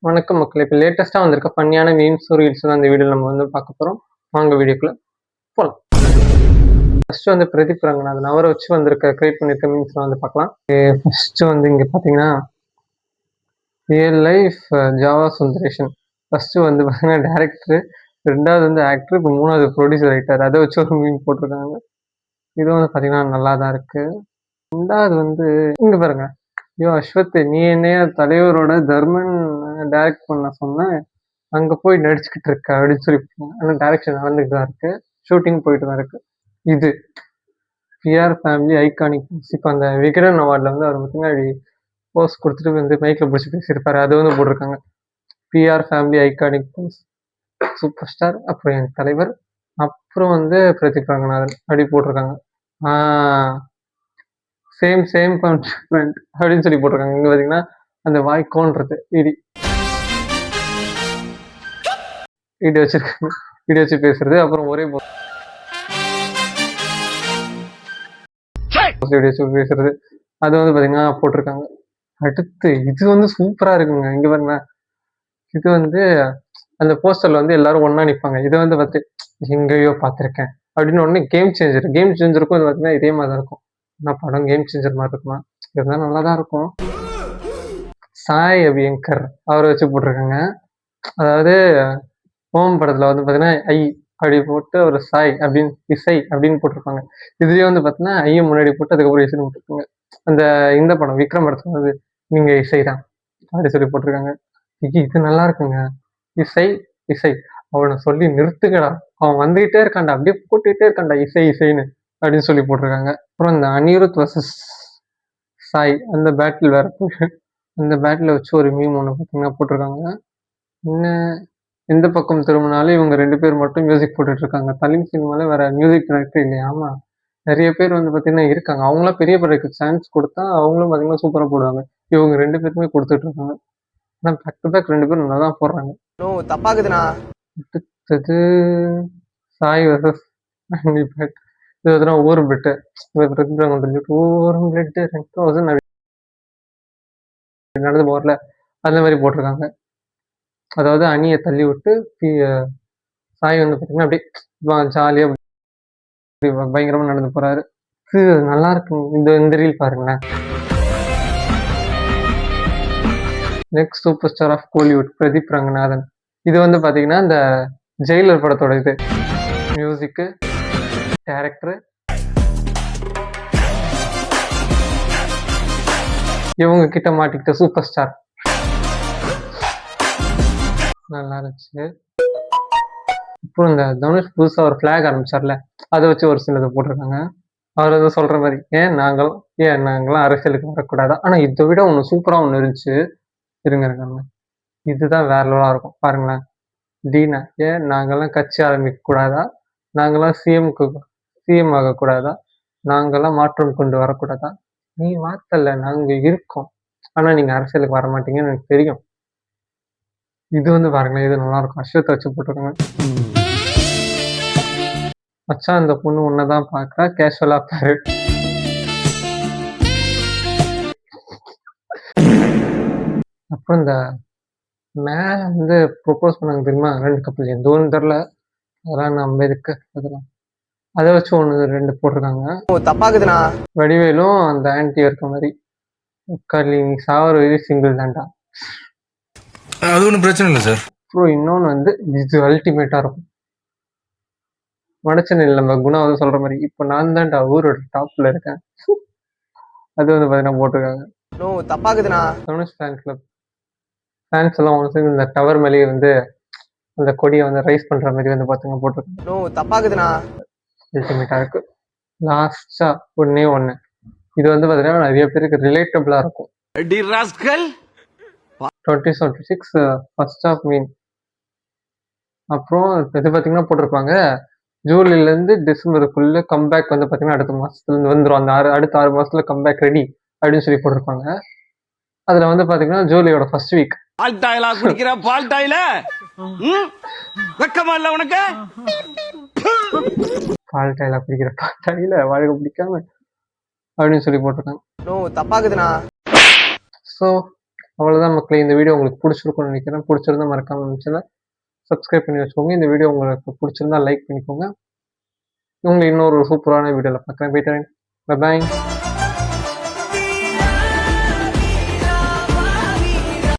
வணக்கம் மக்களே! இப்போ லேட்டஸ்ட்டா வந்திருக்க ஃபன்னியான மீம்ஸ், ரீல்ஸ் தான் இந்த வீடியோல நம்ம வந்து பார்க்க போறோம். வாங்க வீடியோக்குள்ள போலாம். ஃபர்ஸ்ட் வந்து பிரதீப் ரங்கநாதன் அவர வச்சு வந்திருக்க கிரியேட் பண்ணியிருக்க மீம்ஸ்லாம் வந்து பார்க்கலாம். ஃபர்ஸ்ட் வந்து இங்க பார்த்தீங்கன்னா, real life Java Sundaresan. First வந்து பார்த்தீங்கன்னா டைரக்டர், 2வது வந்து ஆக்டர், இப்போ 3வது ப்ரொடியூசர் ஆயிட்டாரு. அத வச்சு ஒரு மீம் போட்டிருக்காங்க. இது வந்து பார்த்தீங்கன்னா நல்லா தான் இருக்கு. 2வது வந்து இங்க பாருங்க. "யோவ் அஸ்வத், நீ என்னையா தலைவரோட தர்மன் டைரக்ட் பண்ண சொன்ன? அங்க போய் நடிச்சுக்கிட்டு இருக்க" அப்படின்னு சொல்லி ஆனா டைரக்ஷன் நடந்துட்டு தான் இருக்கு. ஷூட்டிங் போயிட்டு தான் இருக்கு. இது பிஆர் ஃபேமிலி ஐகானிக் போஸ். இப்போ அந்த விகடன் அவார்ட்ல வந்து அவர் பார்த்தீங்கன்னா இப்படி போஸ் குடுத்துட்டு வந்து மைக்ல புடிச்சு பேசியிருப்பாரு. அது வந்து போட்டிருக்காங்க. PR family iconic pose. Super star, அப்புறம் என் தலைவர், அப்புறம் வந்து பிரதீப் ரங்கநாதன் அப்படி போட்டிருக்காங்க. ஆ சேம் சேம் பனிஷ்மென்ட் அப்படின்னு சொல்லி போட்டிருக்காங்க. இங்க பார்த்தீங்கன்னா அந்த வாய் கோன்றது இடி வச்சிருக்காங்க. இடி வச்சு பேசுறது, அப்புறம் ஒரே இடி வச்சு பேசுறது, அது வந்து பார்த்தீங்கன்னா போட்டிருக்காங்க. அடுத்து இது வந்து சூப்பரா இருக்குங்க. இங்க பாருங்க. இது வந்து அந்த போஸ்டர்ல வந்து எல்லாரும் ஒண்ணா நிப்பாங்க. இத வந்து பார்த்து எங்கேயோ பார்த்திருக்கேன் அப்படின்னு உடனே கேம் சேஞ்சர். கேம் சேஞ்சருக்கும் இது பார்த்தீங்கன்னா இதே மாதிரி தான் இருக்கும். ஆனா படம் கேம் சேஞ்சர் மாதிரி இருக்குமா? இருந்தாலும் நல்லா தான் இருக்கும். சாய் அபியங்கர் அவரை வச்சு போட்டிருக்காங்க. அதாவது ஓம் படத்துல வந்து பார்த்தீங்கன்னா ஐ அப்படி போட்டு ஒரு சாய் அப்படின்னு இசை அப்படின்னு போட்டிருப்பாங்க. இதுலயே வந்து பார்த்தீங்கன்னா ஐய முன்னாடி போட்டு அதுக்கப்புறம் இசைன்னு போட்டிருப்பாங்க. அந்த இந்த படம் விக்ரம் படத்துல வந்து நீங்க இசை தான் அப்படி சொல்லி போட்டிருக்காங்க. இது நல்லா இருக்குங்க. இசை இசை அவனை சொல்லி நிறுத்துக்கடா, அவன் வந்துகிட்டே இருக்கான்டா, அப்படியே போட்டுக்கிட்டே இருக்கான்டா இசை இசைன்னு அப்படின்னு சொல்லி போட்டிருக்காங்க. அப்புறம் இந்த அனிருத் வர்சஸ் சாய் அந்த பேட்டில் வேற அந்த பேட்டில் வச்சு ஒரு மீம் ஒன்று பார்த்தீங்கன்னா போட்டிருக்காங்க. என்ன எந்த பக்கம் திரும்பினாலும் இவங்க 2 பேர் மட்டும் மியூசிக் போட்டுட்டு இருக்காங்க. தமிழ் சினிமால வேற மியூசிக் டைரக்டர் இல்லையா? ஆமா. நெறைய பேர் வந்து பார்த்தீங்கன்னா இருக்காங்க. அவங்களாம் பெரிய படத்துக்கு சான்ஸ் குடுத்தா, அவங்களும் பார்த்தீங்கன்னா சூப்பரா போடுவாங்க. இவங்க 2 பேருக்குமே குடுத்துட்டு இருக்காங்க. ஆனா பேக் டு பேக் 2 பேரும் நல்லா தான் போடுறாங்க. தப்பாக்குதுண்ணா. அடுத்தது சாய் வர்சஸ் ஆண்டி பேட். இது பார்த்தீங்கன்னா ஓவர் பெட்டு. ஓவர் பெட்டு 2000 நடந்து போறல, அந்த மாரி போட்டிருக்காங்க. அதாவது அணிய தள்ளி விட்டு சாய் வந்து பார்த்தீங்கன்னா அப்படியே ஜாலியா பயங்கரமா நடந்து போறாரு. இது நல்லா இருக்குங்க. இந்த ரீல் பாருங்களேன். Next super star of Kollywood Pradeep Ranganathan. இது வந்து பாத்தீங்கன்னா இந்த ஜெயிலர் படத்தோட இது மியூசிக் டைரக்டர். இவங்க கிட்ட மாட்டிக்கிட்ட சூப்பர் ஸ்டார். நல்லா இருந்துச்சு. அப்புறம் இந்த தனுஷ் புதுசா ஒரு ஃபிளாக் ஆரம்பிச்சார்ல, அதை வச்சு ஒரு சிலதை போட்டிருக்காங்க. அவர் வந்து சொல்ற மாதிரி நாங்களாம் அரசியலுக்கு வரக்கூடாதா? ஆனா இதை விட ஒண்ணு சூப்பரா ஒண்ணு இருந்துச்சு. இருங்க இதுதான் வேற லெவலா இருக்கும் பாருங்களேன். டீனா நாங்கெல்லாம் கட்சி ஆரம்பிக்க கூடாதா? நாங்கெல்லாம் சிஎம் ஆகக்கூடாதா? நாங்கெல்லாம் மாற்றம் கொண்டு வரக்கூடாதா? நீ மாத்தல, நாங்க இருக்கோம். ஆனா நீங்க அரசியலுக்கு வர மாட்டீங்கன்னு எனக்கு தெரியும். இது வந்து பாருங்களேன், இது நல்லா இருக்கும். அஸ்வத்தை வச்சு போட்டிருக்காங்க. மச்சான் அந்த பொண்ணு உன்னதான் பாக்குறா, கேஷுவலா பாரு. அப்புறம் இந்த மேல வந்து ப்ரொபோஸ் பண்ணாங்க தெரியுமா? 2 கப்புள் எந்தோன்னு தெரியல. அதெல்லாம் நம்ம எதுக்கு அதெல்லாம். அதை வச்சு ஒண்ணு 2 போட்டிருக்காங்க. தப்பாக்குதுண்ணா. வடிவேலும் அந்த ஆன்டி இருக்க மாதிரி. உட்கார்லி நீ சாவர வரையும் சிங்கிள் தான்டா. அது ஒன்றும் பிரச்சனை இல்லை சார். அப்புறம் இன்னொன்று வந்து இது அல்டிமேட்டாக இருக்கும். மனச்சனில் நம்ம குணா வந்து சொல்ற மாதிரி இப்போ நான் தான்டா ஊரோட டாப்ல இருக்கேன். அது வந்து பார்த்தீங்கன்னா போட்டிருக்காங்க. தப்பாக்குதுண்ணா. தனுஷ் ஃபேன் கிளப் ஃபேன்ஸ் எல்லாம் ஒன்று சேர்ந்து இந்த டவர் மேலேயே வந்து அந்த கொடியை வந்து ரைஸ் பண்ற மாதிரி வந்து பார்த்தீங்கன்னா போட்டிருக்காங்க. தப்பாக்குதுண்ணா. அல்டிமேட்டாக இருக்கு. லாஸ்டா ஒன்னே ஒன்று. இது வந்து பார்த்தீங்கன்னா நிறைய பேருக்கு ரிலேட்டபிளா இருக்கும். 2026 ஃபர்ஸ்ட் ஆஃப் மீன். அப்புறம் இது பார்த்தீங்கன்னா போட்டிருப்பாங்க, ஜூலைலேருந்து டிசம்பருக்குள்ள கம்பேக் வந்து பார்த்தீங்கன்னா அடுத்த மாசத்துல இருந்து வந்துடும். அந்த அடுத்த 6 மாசத்துல கம்பேக் ரெடி அப்படின்னு சொல்லி போட்டிருப்பாங்க. அதுல வந்து பார்த்தீங்கன்னா ஜூலையோட ஃபர்ஸ்ட் வீக். பால் டாயிலா குடிக்கிற பால் டாயில வெக்கமா இல்ல உனக்கு? பால் டாயிலா குடிக்கிற பால் டாயில வாழ்க்கை பிடிக்காம அப்படின்னு சொல்லி போட்டிருக்காங்க. தப்பாக்குதுண்ணா. ஸோ அவ்வளோதான் மக்களே. இந்த வீடியோ உங்களுக்கு பிடிச்சிருக்கும்னு நினைக்கிறேன். பிடிச்சிருந்தா மறக்காம நம்ம சேனலை சப்ஸ்கிரைப் பண்ணி வச்சுக்கோங்க. இந்த வீடியோ உங்களுக்கு பிடிச்சிருந்தா லைக் பண்ணிக்கோங்க. உங்களை இன்னொரு சூப்பரான வீடியோவில் பார்க்குறேன். போயிட்டு பாய்.